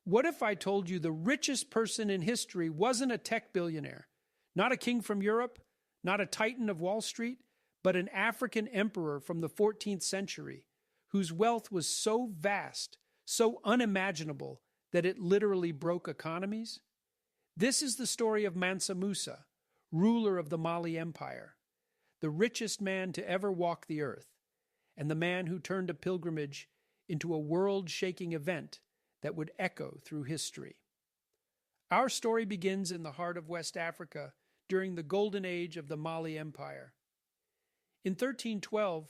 What if I told you the richest person in history wasn't a tech billionaire, not a king from Europe, not a titan of Wall Street, but an African emperor from the 14th century, whose wealth was so vast, so unimaginable, that it literally broke economies? This is the story of Mansa Musa, ruler of the Mali Empire, the richest man to ever walk the earth, and the man who turned a pilgrimage into a world-shaking event that would echo through history. Our story begins in the heart of West Africa during the golden age of the Mali Empire. In 1312,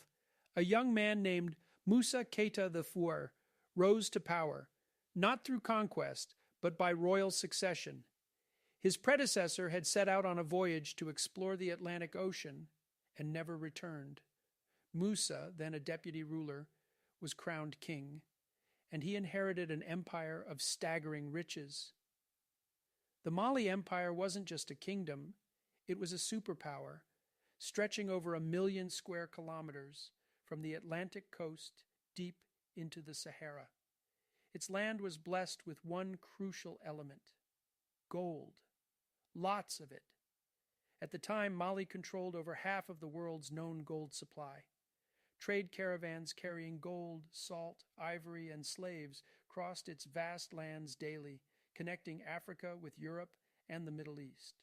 a young man named Musa Keita IV rose to power, not through conquest, but by royal succession. His predecessor had set out on a voyage to explore the Atlantic Ocean and never returned. Musa, then a deputy ruler, was crowned king, and he inherited an empire of staggering riches. The Mali Empire wasn't just a kingdom, it was a superpower, stretching over 1 million square kilometers from the Atlantic coast deep into the Sahara. Its land was blessed with one crucial element: gold. Lots of it. At the time, Mali controlled over half of the world's known gold supply. Trade caravans carrying gold, salt, ivory, and slaves crossed its vast lands daily, connecting Africa with Europe and the Middle East.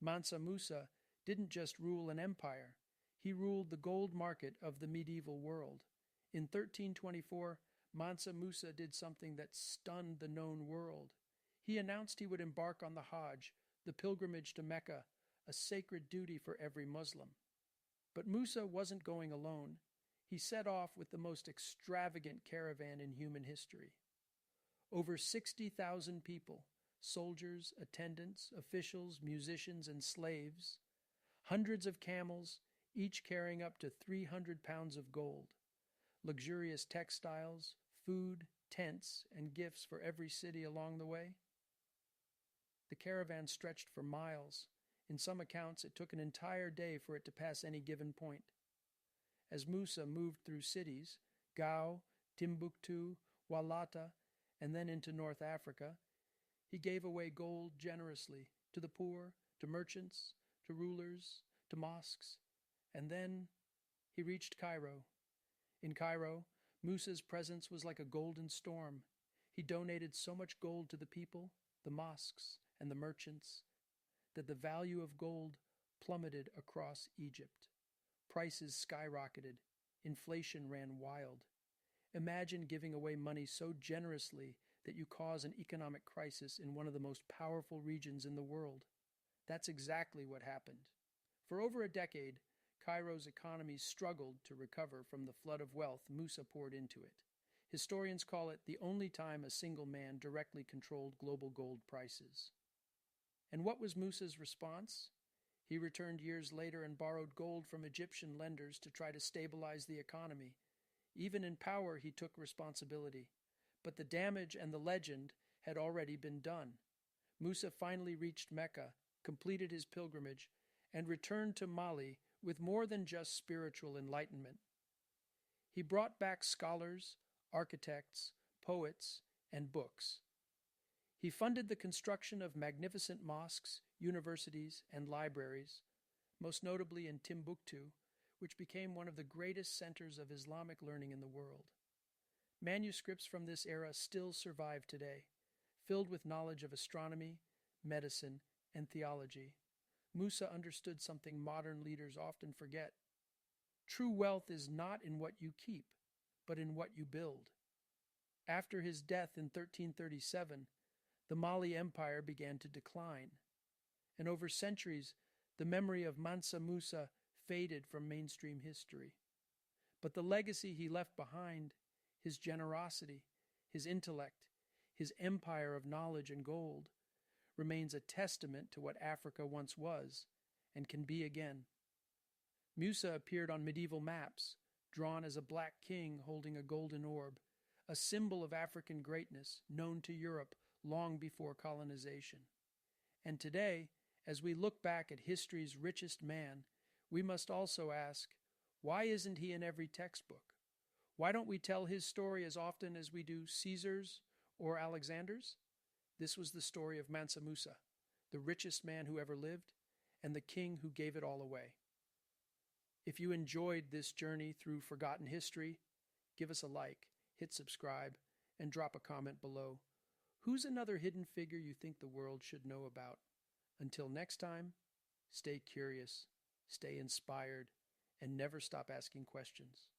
Mansa Musa didn't just rule an empire, he ruled the gold market of the medieval world. In 1324, Mansa Musa did something that stunned the known world. He announced he would embark on the Hajj, the pilgrimage to Mecca, a sacred duty for every Muslim. But Musa wasn't going alone. He set off with the most extravagant caravan in human history. Over 60,000 people, soldiers, attendants, officials, musicians, and slaves, hundreds of camels, each carrying up to 300 pounds of gold, luxurious textiles, food, tents, and gifts for every city along the way. The caravan stretched for miles. In some accounts, it took an entire day for it to pass any given point. As Musa moved through cities, Gao, Timbuktu, Walata, and then into North Africa, he gave away gold generously to the poor, to merchants, to rulers, to mosques, and then he reached Cairo. In Cairo, Musa's presence was like a golden storm. He donated so much gold to the people, the mosques, and the merchants, that the value of gold plummeted across Egypt. Prices skyrocketed. Inflation ran wild. Imagine giving away money so generously that you cause an economic crisis in one of the most powerful regions in the world. That's exactly what happened. For over a decade, Cairo's economy struggled to recover from the flood of wealth Musa poured into it. Historians call it the only time a single man directly controlled global gold prices. And what was Musa's response? He returned years later and borrowed gold from Egyptian lenders to try to stabilize the economy. Even in power, he took responsibility. But the damage and the legend had already been done. Musa finally reached Mecca, completed his pilgrimage, and returned to Mali with more than just spiritual enlightenment. He brought back scholars, architects, poets, and books. He funded the construction of magnificent mosques, universities, and libraries, most notably in Timbuktu, which became one of the greatest centers of Islamic learning in the world. Manuscripts from this era still survive today, filled with knowledge of astronomy, medicine, and theology. Musa understood something modern leaders often forget. True wealth is not in what you keep, but in what you build. After his death in 1337, the Mali Empire began to decline, and over centuries, the memory of Mansa Musa faded from mainstream history. But the legacy he left behind, his generosity, his intellect, his empire of knowledge and gold, remains a testament to what Africa once was and can be again. Musa appeared on medieval maps, drawn as a black king holding a golden orb, a symbol of African greatness known to Europe long before colonization. And today, as we look back at history's richest man, we must also ask, why isn't he in every textbook? Why don't we tell his story as often as we do Caesar's or Alexander's? This was the story of Mansa Musa, the richest man who ever lived, and the king who gave it all away. If you enjoyed this journey through forgotten history, give us a like, hit subscribe, and drop a comment below. Who's another hidden figure you think the world should know about? Until next time, stay curious, stay inspired, and never stop asking questions.